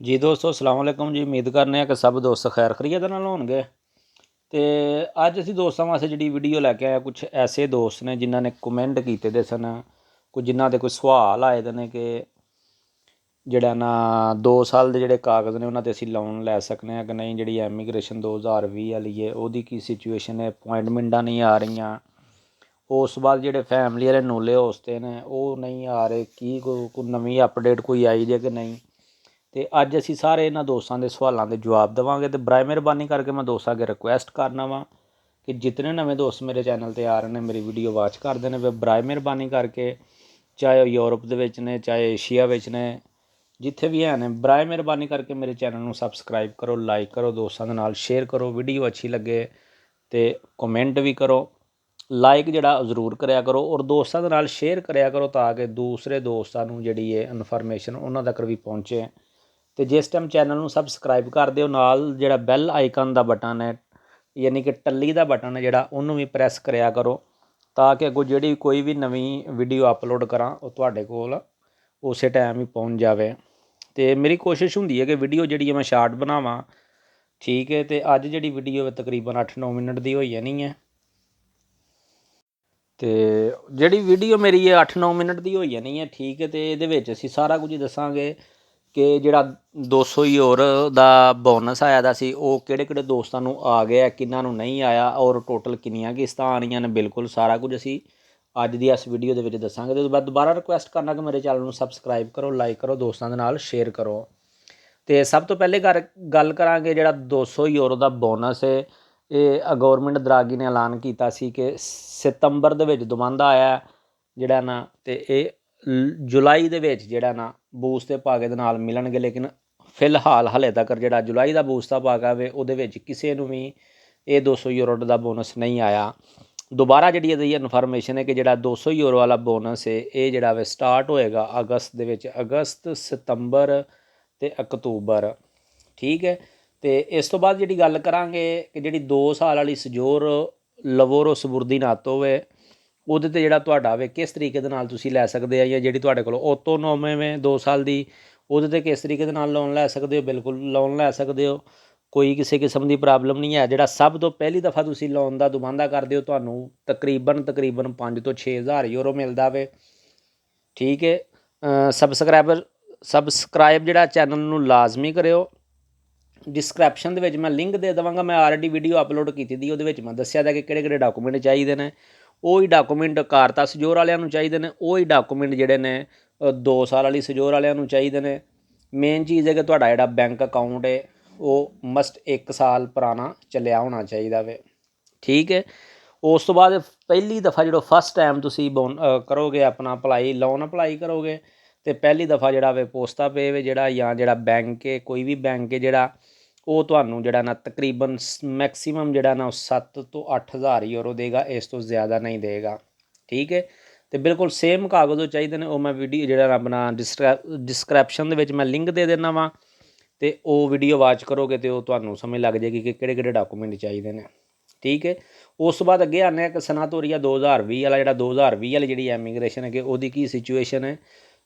जी दोस्तों अस्सलाम वालेकुम जी। उम्मीद करने कि सब दोस्त खैर खरीत नाल होणगे। ते अज असीं दोस्तां वास्ते जिहड़ी वीडियो लैके आए कुछ ऐसे दोस्त ने जिन्हां ने कमेंट कीते दे सन, कुछ जिन्हां दे कोई सवाल आए दे ने कि ਜਿਹੜਾ ਨਾ 2 ਸਾਲ ਦੇ ਜਿਹੜੇ ਕਾਗਜ਼ ਨੇ ਉਹਨਾਂ 'ਤੇ ਅਸੀਂ ਲੋਨ ਲੈ ਸਕਦੇ ਹਾਂ ਕਿ ਨਹੀਂ। ਜਿਹੜੀ ਐਮੀਗ੍ਰੇਸ਼ਨ 2020 ਵਾਲੀ ਹੈ ਉਹਦੀ ਕੀ ਸਿਚੁਏਸ਼ਨ ਹੈ, ਅਪੁਆਇੰਟਮੈਂਟਾਂ ਨਹੀਂ ਆ ਰਹੀਆਂ। ਉਸ ਤੋਂ ਬਾਅਦ ਜਿਹੜੇ ਫੈਮਲੀ ਵਾਲੇ ਨੂਲੇ ਹੋਸਤੇ ਨੇ ਉਹ ਨਹੀਂ ਆ ਰਹੇ। ਕੀ ਕੋਈ ਨਵੀਂ ਅਪਡੇਟ ਕੋਈ ਆਈ ਜੇ ਕਿ ਨਹੀਂ। ਅਤੇ ਅੱਜ ਅਸੀਂ ਸਾਰੇ ਇਹਨਾਂ ਦੋਸਤਾਂ ਦੇ ਸਵਾਲਾਂ ਦੇ ਜਵਾਬ ਦੇਵਾਂਗੇ। ਅਤੇ ਬਰਾਏ ਮਿਹਰਬਾਨੀ ਕਰਕੇ ਮੈਂ ਦੋਸਤਾਂ ਅੱਗੇ ਰਿਕੁਐਸਟ ਕਰਨਾ ਵਾ ਕਿ ਜਿਤਨੇ ਨਵੇਂ ਦੋਸਤ ਮੇਰੇ ਚੈਨਲ 'ਤੇ ਆ ਰਹੇ ਨੇ, ਮੇਰੀ ਵੀਡੀਓ ਵਾਚ ਕਰਦੇ ਨੇ, ਬਰਾਏ ਮਿਹਰਬਾਨੀ ਕਰਕੇ, ਚਾਹੇ ਉਹ ਯੂਰਪ ਦੇ ਵਿੱਚ ਨੇ, ਚਾਹੇ ਏਸ਼ੀਆ ਵਿੱਚ ਨੇ, ਜਿੱਥੇ ਵੀ ਹੈ ਨੇ, ਬਰਾਏ ਮਿਹਰਬਾਨੀ ਕਰਕੇ ਮੇਰੇ ਚੈਨਲ ਨੂੰ ਸਬਸਕ੍ਰਾਈਬ ਕਰੋ, ਲਾਈਕ ਕਰੋ, ਦੋਸਤਾਂ ਦੇ ਨਾਲ ਸ਼ੇਅਰ ਕਰੋ। ਵੀਡੀਓ ਅੱਛੀ ਲੱਗੇ ਅਤੇ ਕਮੈਂਟ ਵੀ ਕਰੋ, ਲਾਈਕ ਜਿਹੜਾ ਜ਼ਰੂਰ ਕਰਿਆ ਕਰੋ ਔਰ ਦੋਸਤਾਂ ਦੇ ਨਾਲ ਸ਼ੇਅਰ ਕਰਿਆ ਕਰੋ ਤਾਂ ਕਿ ਦੂਸਰੇ ਦੋਸਤਾਂ ਨੂੰ ਜਿਹੜੀ ਇਹ ਇਨਫੋਰਮੇਸ਼ਨ ਉਹਨਾਂ ਤੱਕ ਵੀ ਪਹੁੰਚੇ। ਅਤੇ ਜਿਸ ਟਾਈਮ ਚੈਨਲ ਨੂੰ ਸਬਸਕ੍ਰਾਈਬ ਕਰ ਦਿਓ, ਨਾਲ ਜਿਹੜਾ ਬੈਲ ਆਈਕਨ ਦਾ ਬਟਨ ਹੈ, ਯਾਨੀ ਕਿ ਟੱਲੀ ਦਾ ਬਟਨ ਹੈ ਜਿਹੜਾ, ਉਹਨੂੰ ਵੀ ਪ੍ਰੈਸ ਕਰਿਆ ਕਰੋ ਤਾਂ ਕਿ ਅੱਗੋਂ ਜਿਹੜੀ ਕੋਈ ਵੀ ਨਵੀਂ ਵੀਡੀਓ ਅਪਲੋਡ ਕਰਾਂ ਉਹ ਤੁਹਾਡੇ ਕੋਲ ਉਸੇ ਟਾਈਮ ਹੀ ਪਹੁੰਚ ਜਾਵੇ। ਅਤੇ ਮੇਰੀ ਕੋਸ਼ਿਸ਼ ਹੁੰਦੀ ਹੈ ਕਿ ਵੀਡੀਓ ਜਿਹੜੀ ਹੈ ਮੈਂ ਸ਼ਾਰਟ ਬਣਾਵਾਂ, ਠੀਕ ਹੈ। ਅਤੇ ਅੱਜ ਜਿਹੜੀ ਵੀਡੀਓ ਤਕਰੀਬਨ 8-9 ਮਿੰਟ ਦੀ ਹੋਈ ਜਾਣੀ ਹੈ। ਅਤੇ ਜਿਹੜੀ ਵੀਡੀਓ ਮੇਰੀ ਹੈ 8-9 ਮਿੰਟ ਦੀ ਹੋਈ ਜਾਣੀ ਹੈ, ਠੀਕ ਹੈ। ਅਤੇ ਇਹਦੇ ਵਿੱਚ ਅਸੀਂ ਸਾਰਾ ਕੁਝ ਦੱਸਾਂਗੇ ਕਿ ਜਿਹੜਾ 200 ਯੂਰੋ ਦਾ ਬੋਨਸ ਆਇਆ ਦਾ ਸੀ ਉਹ ਕਿਹੜੇ ਕਿਹੜੇ ਦੋਸਤਾਂ ਨੂੰ ਆ ਗਿਆ, ਕਿਹਨਾਂ ਨੂੰ ਨਹੀਂ ਆਇਆ, ਔਰ ਟੋਟਲ ਕਿੰਨੀਆਂ ਕਿਸ਼ਤਾਂ ਆਉਣੀਆਂ ਨੇ। ਬਿਲਕੁਲ ਸਾਰਾ ਕੁਝ ਅਸੀਂ ਅੱਜ ਦੀ ਇਸ ਵੀਡੀਓ ਦੇ ਵਿੱਚ ਦੱਸਾਂਗੇ। ਅਤੇ ਬਾਅਦ ਦੁਬਾਰਾ ਰਿਕੁਐਸਟ ਕਰਨਾ ਕਿ ਮੇਰੇ ਚੈਨਲ ਨੂੰ ਸਬਸਕ੍ਰਾਈਬ ਕਰੋ, ਲਾਈਕ ਕਰੋ, ਦੋਸਤਾਂ ਦੇ ਨਾਲ ਸ਼ੇਅਰ ਕਰੋ। ਅਤੇ ਸਭ ਤੋਂ ਪਹਿਲੇ ਗੱਲ ਕਰਾਂਗੇ ਜਿਹੜਾ 200 ਯੂਰੋ ਦਾ ਬੋਨਸ ਹੈ। ਇਹ ਗੌਰਮੈਂਟ ਦਰਾਗੀ ਨੇ ਐਲਾਨ ਕੀਤਾ ਸੀ ਕਿ ਸਤੰਬਰ ਦੇ ਵਿੱਚ ਦਮਾਂਦਾ ਆਇਆ ਜਿਹੜਾ ਨਾ, ਅਤੇ ਇਹ ਜੁਲਾਈ ਦੇ ਵਿੱਚ ਜਿਹੜਾ ਨਾ ਬੂਸਟ ਦੇ ਭਾਗੇ ਦੇ ਨਾਲ ਮਿਲਣਗੇ। ਲੇਕਿਨ ਫਿਲਹਾਲ ਹਾਲੇ ਤੱਕ ਜਿਹੜਾ ਜੁਲਾਈ ਦਾ ਬੂਸਟ ਦਾ ਭਾਗਾ ਵੇ ਉਹਦੇ ਵਿੱਚ ਕਿਸੇ ਨੂੰ ਵੀ ਇਹ 200 ਯੂਰੋ ਦਾ ਬੋਨਸ ਨਹੀਂ ਆਇਆ। ਦੁਬਾਰਾ ਜਿਹੜੀ ਇਹਦੀ ਇਨਫੋਰਮੇਸ਼ਨ ਹੈ ਕਿ ਜਿਹੜਾ 200 ਯੂਰੋ ਵਾਲਾ ਬੋਨਸ ਹੈ ਇਹ ਜਿਹੜਾ ਵੇ ਸਟਾਰਟ ਹੋਏਗਾ ਅਗਸਤ ਦੇ ਵਿੱਚ, ਅਗਸਤ, ਸਤੰਬਰ ਅਤੇ ਅਕਤੂਬਰ, ਠੀਕ ਹੈ। ਅਤੇ ਇਸ ਤੋਂ ਬਾਅਦ ਜਿਹੜੀ ਗੱਲ ਕਰਾਂਗੇ ਕਿ ਜਿਹੜੀ 2 ਸਾਲ ਵਾਲੀ ਸਜੋਰ ਲਵੋਰੋ ਸਬੁਰਦੀ ਨਾਤੋ ਵੇ ਉਹਦੇ 'ਤੇ ਜਿਹੜਾ ਤੁਹਾਡਾ ਵੇ ਕਿਸ ਤਰੀਕੇ ਦੇ ਨਾਲ ਤੁਸੀਂ ਲੈ ਸਕਦੇ ਆ, ਜਾਂ ਜਿਹੜੀ ਤੁਹਾਡੇ ਕੋਲ ਓਟੋਨੋਮੇ ਵੇ 2 ਸਾਲ ਦੀ ਉਹਦੇ 'ਤੇ ਕਿਸ ਤਰੀਕੇ ਦੇ ਨਾਲ ਲੋਨ ਲੈ ਸਕਦੇ ਹੋ। ਬਿਲਕੁਲ ਲੋਨ ਲੈ ਸਕਦੇ ਹੋ, ਕੋਈ ਕਿਸੇ ਕਿਸਮ ਦੀ ਪ੍ਰੋਬਲਮ ਨਹੀਂ ਹੈ। ਜਿਹੜਾ ਸਭ ਤੋਂ ਪਹਿਲੀ ਦਫਾ ਤੁਸੀਂ ਲੋਨ ਦਾ ਦੁਮਾਂਦਾ ਕਰਦੇ ਹੋ ਤੁਹਾਨੂੰ ਤਕਰੀਬਨ 5 ਤੋਂ 6 ਹਜ਼ਾਰ ਯੂਰੋ ਮਿਲਦਾ ਵੇ, ਠੀਕ ਹੈ। ਸਬਸਕ੍ਰਾਈਬ ਜਿਹੜਾ ਚੈਨਲ ਨੂੰ ਲਾਜ਼ਮੀ ਕਰਿਓ। ਡਿਸਕ੍ਰਿਪਸ਼ਨ ਦੇ ਵਿੱਚ ਮੈਂ ਲਿੰਕ ਦੇ ਦੇਵਾਂਗਾ, ਮੈਂ ਆਲਰੇਡੀ ਵੀਡੀਓ ਅਪਲੋਡ ਕੀਤੀ ਦੀ, ਉਹਦੇ ਵਿੱਚ ਮੈਂ ਦੱਸਿਆ ਦਾ ਕਿ ਕਿਹੜੇ ਕਿਹੜੇ ਡਾਕੂਮੈਂਟ ਚਾਹੀਦੇ ਨੇ। ਉਹੀ ਡਾਕੂਮੈਂਟ ਕਾਰਤਾ ਸਜੋਰ ਵਾਲਿਆਂ ਨੂੰ ਚਾਹੀਦੇ ਨੇ, ਉਹੀ ਡਾਕੂਮੈਂਟ ਜਿਹੜੇ ਨੇ 2 ਸਾਲ ਵਾਲੀ ਸਜੋਰ ਵਾਲਿਆਂ ਨੂੰ ਚਾਹੀਦੇ ਨੇ। ਮੇਨ ਚੀਜ਼ ਹੈ ਕਿ ਤੁਹਾਡਾ ਜਿਹੜਾ ਬੈਂਕ ਅਕਾਊਂਟ ਹੈ ਉਹ ਮਸਟ 1 ਸਾਲ ਪੁਰਾਣਾ ਚੱਲਿਆ ਹੋਣਾ ਚਾਹੀਦਾ ਵੇ, ਠੀਕ ਹੈ। ਉਸ ਤੋਂ ਬਾਅਦ ਪਹਿਲੀ ਦਫਾ ਜਦੋਂ ਫਸਟ ਟਾਈਮ ਤੁਸੀਂ ਕਰੋਗੇ ਆਪਣਾ ਲੋਨ ਅਪਲਾਈ ਕਰੋਗੇ, ਅਤੇ ਪਹਿਲੀ ਦਫਾ ਜਿਹੜਾ ਵੇ ਪੋਸਟਾ ਪੇ ਵੇ ਜਿਹੜਾ, ਜਾਂ ਜਿਹੜਾ ਬੈਂਕ ਹੈ, ਕੋਈ ਵੀ ਬੈਂਕ ਹੈ ਜਿਹੜਾ, ਉਹ ਤੁਹਾਨੂੰ ਜਿਹੜਾ ਨਾ ਤਕਰੀਬਨ ਮੈਕਸੀਮਮ ਜਿਹੜਾ ਨਾ 7 ਤੋਂ 8 ਹਜ਼ਾਰ ਯੂਰੋ ਦੇਗਾ, ਇਸ ਤੋਂ ਜ਼ਿਆਦਾ ਨਹੀਂ ਦੇਗਾ, ਠੀਕ ਹੈ। ਅਤੇ ਬਿਲਕੁਲ ਸੇਮ ਕਾਗਜ਼ ਉਹ ਚਾਹੀਦੇ ਨੇ, ਉਹ ਮੈਂ ਵੀਡੀਓ ਜਿਹੜਾ ਆਪਣਾ ਡਿਸਕ੍ਰਿਪਸ਼ਨ ਦੇ ਵਿੱਚ ਮੈਂ ਲਿੰਕ ਦੇ ਦਿੰਦਾ ਵਾਂ, ਅਤੇ ਉਹ ਵੀਡੀਓ ਵਾਚ ਕਰੋਗੇ ਅਤੇ ਉਹ ਤੁਹਾਨੂੰ ਸਮਝ ਲੱਗ ਜਾਏਗੀ ਕਿ ਕਿਹੜੇ ਕਿਹੜੇ ਡਾਕੂਮੈਂਟ ਚਾਹੀਦੇ ਨੇ, ਠੀਕ ਹੈ। ਉਸ ਤੋਂ ਬਾਅਦ ਅੱਗੇ ਆਉਂਦੇ ਹਾਂ ਕਿ ਸਨਾਤੋਰੀਆ 2020 ਵਾਲਾ, ਜਿਹੜਾ 2020 ਵਾਲੀ ਜਿਹੜੀ ਐਮੀਗ੍ਰੇਸ਼ਨ ਹੈਗੀ ਉਹਦੀ ਕੀ ਸਿਚੁਏਸ਼ਨ ਹੈ।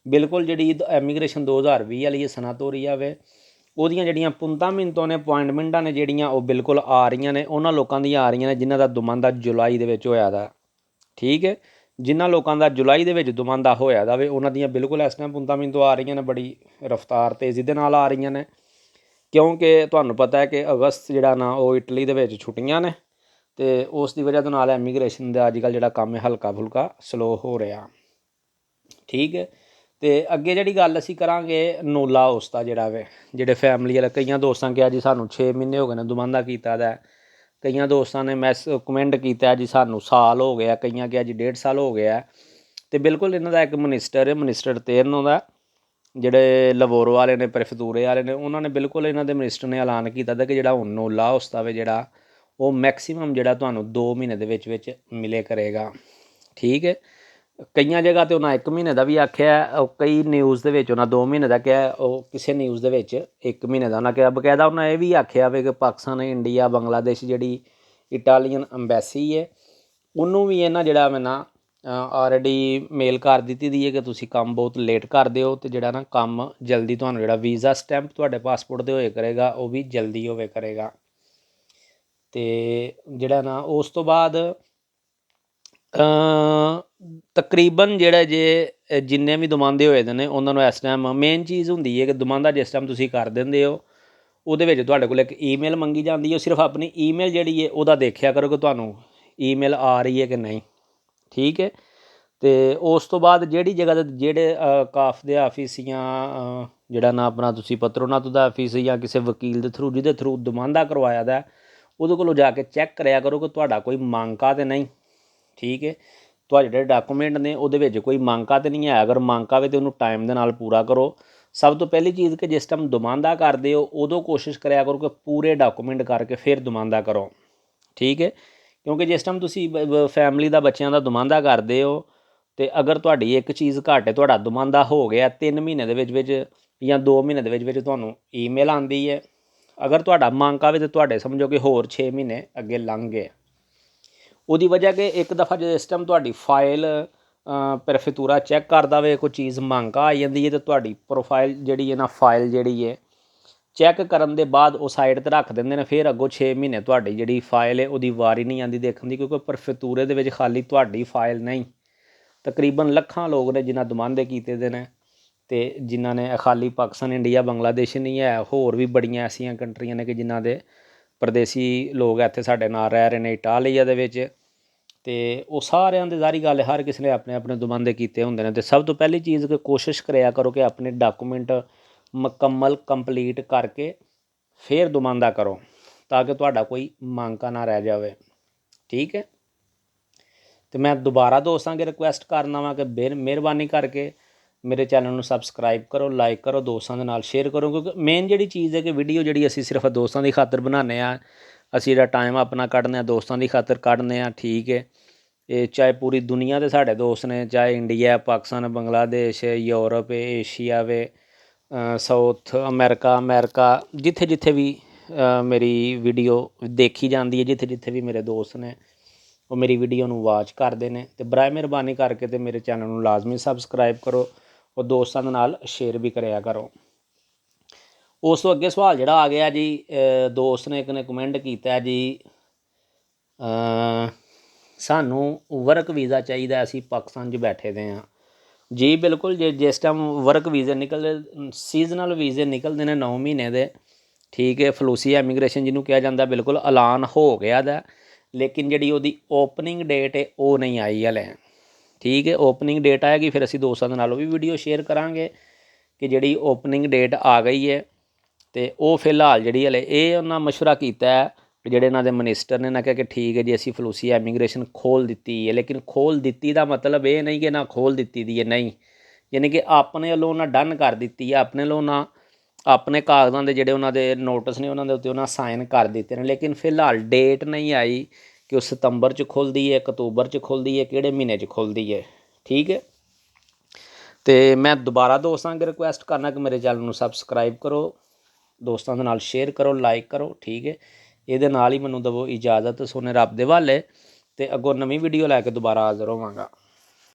ਬਿਲਕੁਲ ਜਿਹੜੀ ਐਮੀਗ੍ਰੇਸ਼ਨ 2020 ਵਾਲੀ ਹੈ ਸਨਾਤੋਰੀਆ ਵੇ, ਉਹਦੀਆਂ ਜਿਹੜੀਆਂ ਪੁੰਤਾਂ ਨੇ, ਅਪੁਆਇੰਟਮੈਂਟਾਂ ਨੇ ਜਿਹੜੀਆਂ ਉਹ ਬਿਲਕੁਲ ਆ ਰਹੀਆਂ ਨੇ। ਉਹਨਾਂ ਲੋਕਾਂ ਦੀਆਂ ਆ ਰਹੀਆਂ ਨੇ ਜਿਨ੍ਹਾਂ ਦਾ ਦੁਮਾਂਦਾ ਜੁਲਾਈ ਦੇ ਵਿੱਚ ਹੋਇਆ ਦਾ, ਠੀਕ ਹੈ। ਜਿਨ੍ਹਾਂ ਲੋਕਾਂ ਦਾ ਜੁਲਾਈ ਦੇ ਵਿੱਚ ਦੁਮਾਂਦਾ ਹੋਇਆ ਦਾ ਵੇ ਉਹਨਾਂ ਦੀਆਂ ਬਿਲਕੁਲ ਇਸ ਟਾਈਮ ਪੁੰਤਾਂ ਆ ਰਹੀਆਂ ਨੇ, ਬੜੀ ਰਫਤਾਰ ਤੇਜ਼ੀ ਦੇ ਨਾਲ ਆ ਰਹੀਆਂ ਨੇ, ਕਿਉਂਕਿ ਤੁਹਾਨੂੰ ਪਤਾ ਹੈ ਕਿ ਅਗਸਤ ਜਿਹੜਾ ਨਾ ਉਹ ਇਟਲੀ ਦੇ ਵਿੱਚ ਛੁੱਟੀਆਂ ਨੇ, ਅਤੇ ਉਸ ਦੀ ਵਜ੍ਹਾ ਦੇ ਨਾਲ ਐਮੀਗ੍ਰੇਸ਼ਨ ਦਾ ਅੱਜ ਕੱਲ੍ਹ ਜਿਹੜਾ ਕੰਮ ਹੈ ਹਲਕਾ ਫੁਲਕਾ ਸਲੋ ਹੋ ਰਿਹਾ, ਠੀਕ ਹੈ। ਅਤੇ ਅੱਗੇ ਜਿਹੜੀ ਗੱਲ ਅਸੀਂ ਕਰਾਂਗੇ ਨੋਲਾ ਹਾਊਸ ਦਾ ਜਿਹੜਾ ਵੇ, ਜਿਹੜੇ ਫੈਮਲੀ ਵਾਲੇ, ਕਈਆਂ ਦੋਸਤਾਂ ਕਿਹਾ ਜੀ ਸਾਨੂੰ 6 ਮਹੀਨੇ ਹੋ ਗਏ ਨੇ ਦੁਮਾਂਦਾ ਕੀਤਾ ਦਾ, ਕਈਆਂ ਦੋਸਤਾਂ ਨੇ ਕਮੈਂਟ ਕੀਤਾ ਜੀ ਸਾਨੂੰ ਸਾਲ ਹੋ ਗਿਆ, ਕਈਆਂ ਕਿਹਾ ਜੀ 1.5 ਸਾਲ ਹੋ ਗਿਆ। ਅਤੇ ਬਿਲਕੁਲ ਇਹਨਾਂ ਦਾ ਇੱਕ ਮਨਿਸਟਰ ਤੇਰਨੋ ਦਾ, ਜਿਹੜੇ ਲਵੋਰੋ ਵਾਲੇ ਨੇ, ਪ੍ਰੈਫਤੂਰੇ ਵਾਲੇ ਨੇ, ਉਹਨਾਂ ਨੇ ਬਿਲਕੁਲ ਇਹਨਾਂ ਦੇ ਮਨਿਸਟਰ ਨੇ ਐਲਾਨ ਕੀਤਾ ਤਾ ਕਿ ਜਿਹੜਾ ਹੁਣ ਨੋਲਾ ਹਾਊਸ ਦਾ ਵੇ ਜਿਹੜਾ ਉਹ ਮੈਕਸੀਮਮ ਜਿਹੜਾ ਤੁਹਾਨੂੰ 2 ਮਹੀਨੇ ਦੇ ਵਿੱਚ ਮਿਲੇ ਕਰੇਗਾ, ਠੀਕ ਹੈ। ਕਈਆਂ ਜਗ੍ਹਾ 'ਤੇ ਉਹਨਾਂ 1 ਮਹੀਨੇ ਦਾ ਵੀ ਆਖਿਆ, ਕਈ ਨਿਊਜ਼ ਦੇ ਵਿੱਚ ਉਹਨਾਂ 2 ਮਹੀਨੇ ਦਾ ਕਿਹਾ, ਉਹ ਕਿਸੇ ਨਿਊਜ਼ ਦੇ ਵਿੱਚ 1 ਮਹੀਨੇ ਦਾ ਉਹਨਾਂ ਕਿਹਾ। ਬਕਾਇਦਾ ਉਹਨਾਂ ਇਹ ਵੀ ਆਖਿਆ ਵੇ ਕਿ ਪਾਕਿਸਤਾਨ, ਇੰਡੀਆ, ਬੰਗਲਾਦੇਸ਼ ਜਿਹੜੀ ਇਟਾਲੀਅਨ ਅੰਬੈਸੀ ਹੈ ਉਹਨੂੰ ਵੀ ਇਹਨਾਂ ਜਿਹੜਾ ਵੇ ਨਾ ਆਲਰੇਡੀ ਮੇਲ ਕਰ ਦਿੱਤੀ ਦੀ ਹੈ ਕਿ ਤੁਸੀਂ ਕੰਮ ਬਹੁਤ ਲੇਟ ਕਰਦੇ ਹੋ, ਅਤੇ ਜਿਹੜਾ ਨਾ ਕੰਮ ਜਲਦੀ ਤੁਹਾਨੂੰ ਜਿਹੜਾ ਵੀਜ਼ਾ ਸਟੈਂਪ ਤੁਹਾਡੇ ਪਾਸਪੋਰਟ ਦੇ ਹੋਏ ਕਰੇਗਾ ਉਹ ਵੀ ਜਲਦੀ ਹੋਵੇ ਕਰੇਗਾ। ਅਤੇ ਜਿਹੜਾ ਨਾ ਉਸ ਤੋਂ ਬਾਅਦ ਤਕਰੀਬਨ ਜਿਹੜਾ ਜੇ ਜਿੰਨੇ ਵੀ ਦਮਾਂਦੇ ਹੋਏ ਦੇ ਨੇ ਉਹਨਾਂ ਨੂੰ ਇਸ ਟਾਈਮ ਮੇਨ ਚੀਜ਼ ਹੁੰਦੀ ਹੈ ਕਿ ਦਮਾਂਦਾ ਜਿਸ ਟਾਈਮ ਤੁਸੀਂ ਕਰ ਦਿੰਦੇ ਹੋ ਉਹਦੇ ਵਿੱਚ ਤੁਹਾਡੇ ਕੋਲ ਇੱਕ ਈਮੇਲ ਮੰਗੀ ਜਾਂਦੀ ਹੈ। ਸਿਰਫ ਆਪਣੀ ਈਮੇਲ ਜਿਹੜੀ ਹੈ ਉਹਦਾ ਦੇਖਿਆ ਕਰੋ ਕਿ ਤੁਹਾਨੂੰ ਈਮੇਲ ਆ ਰਹੀ ਹੈ ਕਿ ਨਹੀਂ, ਠੀਕ ਹੈ। ਅਤੇ ਉਸ ਤੋਂ ਬਾਅਦ ਜਿਹੜੀ ਜਗ੍ਹਾ 'ਤੇ ਜਿਹੜੇ ਕਾਫ ਦੇ ਆਫਿਸ ਜਾਂ ਜਿਹੜਾ ਨਾ ਆਪਣਾ ਤੁਸੀਂ ਪਤਰੋਨਾਤ ਦਾ ਆਫਿਸ ਜਾਂ ਕਿਸੇ ਵਕੀਲ ਦੇ ਥਰੂ ਜਿਹਦੇ ਥਰੂ ਦਮਾਂਦਾ ਕਰਵਾਇਆ ਦਾ ਉਹਦੇ ਕੋਲੋਂ ਜਾ ਕੇ ਚੈੱਕ ਕਰਿਆ ਕਰੋ ਕਿ ਤੁਹਾਡਾ ਕੋਈ ਮੰਗਾ ਤਾਂ ਨਹੀਂ, ਠੀਕ ਹੈ। ਤੁਹਾਡੇ ਜਿਹੜੇ ਡਾਕੂਮੈਂਟ ਨੇ ਉਹਦੇ ਵਿੱਚ ਕੋਈ ਮੰਗਾ ਤਾਂ ਨਹੀਂ ਹੈ, ਅਗਰ ਮੰਗਾ ਵੇ ਤਾਂ ਉਹਨੂੰ ਟਾਈਮ ਦੇ ਨਾਲ ਪੂਰਾ ਕਰੋ। ਸਭ ਤੋਂ ਪਹਿਲੀ ਚੀਜ਼ ਕਿ ਜਿਸ ਟਾਈਮ ਦਮਾਂਦਾ ਕਰਦੇ ਹੋ ਉਦੋਂ ਕੋਸ਼ਿਸ਼ ਕਰਿਆ ਕਰੋ ਕਿ ਪੂਰੇ ਡਾਕੂਮੈਂਟ ਕਰਕੇ ਫਿਰ ਦਮਾਂਦਾ ਕਰੋ, ਠੀਕ ਹੈ। ਕਿਉਂਕਿ ਜਿਸ ਟਾਈਮ ਤੁਸੀਂ ਫੈਮਿਲੀ ਦਾ ਬੱਚਿਆਂ ਦਾ ਦਮਾਂਦਾ ਕਰਦੇ ਹੋ ਅਤੇ ਅਗਰ ਤੁਹਾਡੀ ਇੱਕ ਚੀਜ਼ ਘੱਟ ਹੈ, ਤੁਹਾਡਾ ਦਮਾਂਦਾ ਹੋ ਗਿਆ 3 ਮਹੀਨੇ ਦੇ ਵਿੱਚ ਜਾਂ 2 ਮਹੀਨੇ ਦੇ ਵਿੱਚ ਤੁਹਾਨੂੰ ਈਮੇਲ ਆਉਂਦੀ ਹੈ। ਅਗਰ ਤੁਹਾਡਾ ਮੰਗਾ ਵੇ ਤਾਂ ਤੁਹਾਡੇ ਸਮਝੋ ਕਿ ਹੋਰ 6 ਮਹੀਨੇ ਅੱਗੇ ਲੰਘ ਗਏ। ਉਹਦੀ ਵਜ੍ਹਾ ਕਿ ਇੱਕ ਦਫਾ ਜਿਸ ਟਾਈਮ ਤੁਹਾਡੀ ਫਾਈਲ ਪ੍ਰੈਫੇਤੂਰਾ ਚੈੱਕ ਕਰਦਾ ਵੇ ਕੋਈ ਚੀਜ਼ ਮੰਗਾ ਆ ਜਾਂਦੀ ਹੈ ਤਾਂ ਤੁਹਾਡੀ ਪ੍ਰੋਫਾਈਲ ਜਿਹੜੀ ਹੈ ਨਾ ਫਾਈਲ ਜਿਹੜੀ ਹੈ ਚੈੱਕ ਕਰਨ ਦੇ ਬਾਅਦ ਉਹ ਸਾਈਡ 'ਤੇ ਰੱਖ ਦਿੰਦੇ ਨੇ। ਫਿਰ ਅੱਗੋਂ 6 ਮਹੀਨੇ ਤੁਹਾਡੀ ਜਿਹੜੀ ਫਾਈਲ ਹੈ ਉਹਦੀ ਵਾਰੀ ਨਹੀਂ ਆਉਂਦੀ ਦੇਖਣ ਦੀ, ਕਿਉਂਕਿ ਪ੍ਰੈਫੇਤੂਰੇ ਦੇ ਵਿੱਚ ਖਾਲੀ ਤੁਹਾਡੀ ਫਾਈਲ ਨਹੀਂ, ਤਕਰੀਬਨ ਲੱਖਾਂ ਲੋਕ ਨੇ ਜਿਨ੍ਹਾਂ ਦਮਾਂਦੇ ਕੀਤੇ ਦੇ ਨੇ ਅਤੇ ਜਿਨ੍ਹਾਂ ਨੇ ਖਾਲੀ ਪਾਕਿਸਤਾਨ, ਇੰਡੀਆ, ਬੰਗਲਾਦੇਸ਼ ਨਹੀਂ ਹੈ, ਹੋਰ ਵੀ ਬੜੀਆਂ ਐਸੀਆਂ ਕੰਟਰੀਆਂ ਨੇ ਕਿ ਜਿਨ੍ਹਾਂ ਦੇ ਪਰਦੇਸੀ ਲੋਕ ਇੱਥੇ ਸਾਡੇ ਨਾਲ ਰਹਿ ਰਹੇ ਨੇ ਇਟਾਲੀਆ ਦੇ ਵਿੱਚ। ਅਤੇ ਉਹ ਸਾਰਿਆਂ ਦੇ ਜ਼ਾਹਰੀ ਗੱਲ ਹਰ ਕਿਸੇ ਨੇ ਆਪਣੇ ਆਪਣੇ ਦਮਾਂਦੇ ਕੀਤੇ ਹੁੰਦੇ ਨੇ। ਅਤੇ ਸਭ ਤੋਂ ਪਹਿਲੀ ਚੀਜ਼ ਕਿ ਕੋਸ਼ਿਸ਼ ਕਰਿਆ ਕਰੋ ਕਿ ਆਪਣੇ ਡਾਕੂਮੈਂਟ ਮੁਕੰਮਲ ਕੰਪਲੀਟ ਕਰਕੇ ਫਿਰ ਦਮਾਂਦਾ ਕਰੋ ਤਾਂ ਕਿ ਤੁਹਾਡਾ ਕੋਈ ਮੰਗਾ ਨਾ ਰਹਿ ਜਾਵੇ, ਠੀਕ ਹੈ। ਅਤੇ ਮੈਂ ਦੁਬਾਰਾ ਦੋਸਤਾਂ ਅੱਗੇ ਰਿਕੁਐਸਟ ਕਰਨਾ ਵਾ ਕਿ ਮਿਹਰਬਾਨੀ ਕਰਕੇ ਮੇਰੇ ਚੈਨਲ ਨੂੰ ਸਬਸਕ੍ਰਾਈਬ ਕਰੋ, ਲਾਈਕ ਕਰੋ, ਦੋਸਤਾਂ ਦੇ ਨਾਲ ਸ਼ੇਅਰ ਕਰੋ, ਕਿਉਂਕਿ ਮੇਨ ਜਿਹੜੀ ਚੀਜ਼ ਹੈ ਕਿ ਵੀਡੀਓ ਜਿਹੜੀ ਅਸੀਂ ਸਿਰਫ ਦੋਸਤਾਂ ਦੀ ਖਾਤਰ ਬਣਾਉਂਦੇ ਹਾਂ, ਅਸੀਂ ਜਿਹੜਾ ਟਾਈਮ ਆਪਣਾ ਕੱਢਦੇ ਹਾਂ ਦੋਸਤਾਂ ਦੀ ਖਾਤਰ ਕੱਢਦੇ ਹਾਂ, ਠੀਕ ਹੈ। ਇਹ ਚਾਹੇ ਪੂਰੀ ਦੁਨੀਆ ਦੇ ਸਾਡੇ ਦੋਸਤ ਨੇ, ਚਾਹੇ India, Pakistan, Bangladesh, Europe, Asia ਵੇ, ਸਾਊਥ ਅਮੈਰੀਕਾ, ਜਿੱਥੇ ਜਿੱਥੇ ਵੀ ਮੇਰੀ ਵੀਡੀਓ ਦੇਖੀ ਜਾਂਦੀ ਹੈ, ਜਿੱਥੇ ਜਿੱਥੇ ਵੀ ਮੇਰੇ ਦੋਸਤ ਨੇ ਉਹ ਮੇਰੀ ਵੀਡੀਓ ਨੂੰ ਵਾਚ ਕਰਦੇ ਨੇ। ਅਤੇ ਬਰਾਏ ਮਿਹਰਬਾਨੀ ਕਰਕੇ ਅਤੇ ਮੇਰੇ ਚੈਨਲ ਨੂੰ ਲਾਜ਼ਮੀ ਸਬਸਕ੍ਰਾਈਬ ਕਰੋ ਔਰ ਦੋਸਤਾਂ ਦੇ ਨਾਲ ਸ਼ੇਅਰ ਵੀ ਕਰਿਆ ਕਰੋ। ਉਸ ਤੋਂ ਅੱਗੇ ਸਵਾਲ ਜਿਹੜਾ ਆ ਗਿਆ ਜੀ, ਦੋਸਤ ਨੇ ਇੱਕ ਨੇ ਕਮੈਂਟ ਕੀਤਾ ਜੀ, ਸਾਨੂੰ ਵਰਕ ਵੀਜ਼ਾ ਚਾਹੀਦਾ, ਅਸੀਂ ਪਾਕਿਸਤਾਨ 'ਚ ਬੈਠੇ ਦੇ ਹਾਂ। ਜੀ ਬਿਲਕੁਲ, ਜਿਸ ਟਾਈਮ ਵਰਕ ਵੀਜ਼ੇ ਨਿਕਲਦੇ, ਸੀਜ਼ਨਲ ਵੀਜ਼ੇ ਨਿਕਲਦੇ ਨੇ 9 ਮਹੀਨੇ ਦੇ, ਠੀਕ ਹੈ, ਫਲੂਸੀ ਐਮੀਗ੍ਰੇਸ਼ਨ ਜਿਹਨੂੰ ਕਿਹਾ ਜਾਂਦਾ, ਬਿਲਕੁਲ ਐਲਾਨ ਹੋ ਗਿਆ ਦਾ, ਲੇਕਿਨ ਜਿਹੜੀ ਉਹਦੀ ਓਪਨਿੰਗ ਡੇਟ ਹੈ ਉਹ ਨਹੀਂ ਆਈ ਹਲੇ, ਠੀਕ ਹੈ। ਓਪਨਿੰਗ ਡੇਟ ਆਏਗੀ ਫਿਰ ਅਸੀਂ ਦੋਸਤਾਂ ਦੇ ਨਾਲ ਉਹ ਵੀ ਵੀਡੀਓ ਸ਼ੇਅਰ ਕਰਾਂਗੇ ਕਿ ਜਿਹੜੀ ਓਪਨਿੰਗ ਡੇਟ ਆ ਗਈ ਹੈ। ਅਤੇ ਉਹ ਫਿਲਹਾਲ ਜਿਹੜੀ ਹਲੇ ਇਹ ਉਹਨਾਂ ਮਸ਼ਵਰਾ ਕੀਤਾ ਹੈ ਜਿਹੜੇ ਇਹਨਾਂ ਦੇ ਮਨਿਸਟਰ ਨੇ ਨਾ ਕਿਹਾ ਕਿ ਠੀਕ ਹੈ ਜੀ ਅਸੀਂ ਫਲੂਸੀ ਐਮੀਗ੍ਰੇਸ਼ਨ ਖੋਲ੍ਹ ਦਿੱਤੀ ਹੈ, ਲੇਕਿਨ ਖੋਲ੍ਹ ਦਿੱਤੀ ਦਾ ਮਤਲਬ ਇਹ ਨਹੀਂ ਕਿ ਨਾ ਖੋਲ੍ਹ ਦਿੱਤੀ ਦੀ ਹੈ, ਨਹੀਂ, ਯਾਨੀ ਕਿ ਆਪਣੇ ਵੱਲੋਂ ਉਹਨਾਂ ਡਨ ਕਰ ਦਿੱਤੀ ਹੈ, ਆਪਣੇ ਵੱਲੋਂ ਉਹਨਾਂ ਆਪਣੇ ਕਾਗਜ਼ਾਂ ਦੇ ਜਿਹੜੇ ਉਹਨਾਂ ਦੇ ਨੋਟਿਸ ਨੇ ਉਹਨਾਂ ਦੇ ਉੱਤੇ ਉਹਨਾਂ ਸਾਈਨ ਕਰ ਦਿੱਤੇ ਨੇ, ਲੇਕਿਨ ਫਿਲਹਾਲ ਡੇਟ ਨਹੀਂ ਆਈ ਕਿ ਉਹ ਸਤੰਬਰ 'ਚ ਖੁੱਲ੍ਹਦੀ ਹੈ, ਅਕਤੂਬਰ 'ਚ ਖੁੱਲ੍ਹਦੀ ਹੈ, ਕਿਹੜੇ ਮਹੀਨੇ 'ਚ ਖੁੱਲ੍ਹਦੀ ਹੈ, ਠੀਕ ਹੈ। ਅਤੇ ਮੈਂ ਦੁਬਾਰਾ ਦੋਸਤਾਂ ਅੱਗੇ ਰਿਕੁਐਸਟ ਕਰਨਾ ਕਿ ਮੇਰੇ ਚੈਨਲ ਨੂੰ ਸਬਸਕ੍ਰਾਈਬ ਕਰੋ, ਦੋਸਤਾਂ ਦੇ ਨਾਲ ਸ਼ੇਅਰ ਕਰੋ, ਲਾਈਕ ਕਰੋ, ਠੀਕ ਹੈ। ਇਹਦੇ ਨਾਲ ਹੀ ਮੈਨੂੰ ਦੇਵੋ ਇਜਾਜ਼ਤ, ਸੋਨੇ ਰੱਬ ਦੇ ਹਵਾਲੇ, ਅਤੇ ਅੱਗੋਂ ਨਵੀਂ ਵੀਡੀਓ ਲੈ ਕੇ ਦੁਬਾਰਾ ਹਾਜ਼ਰ ਹੋਵਾਂਗਾ।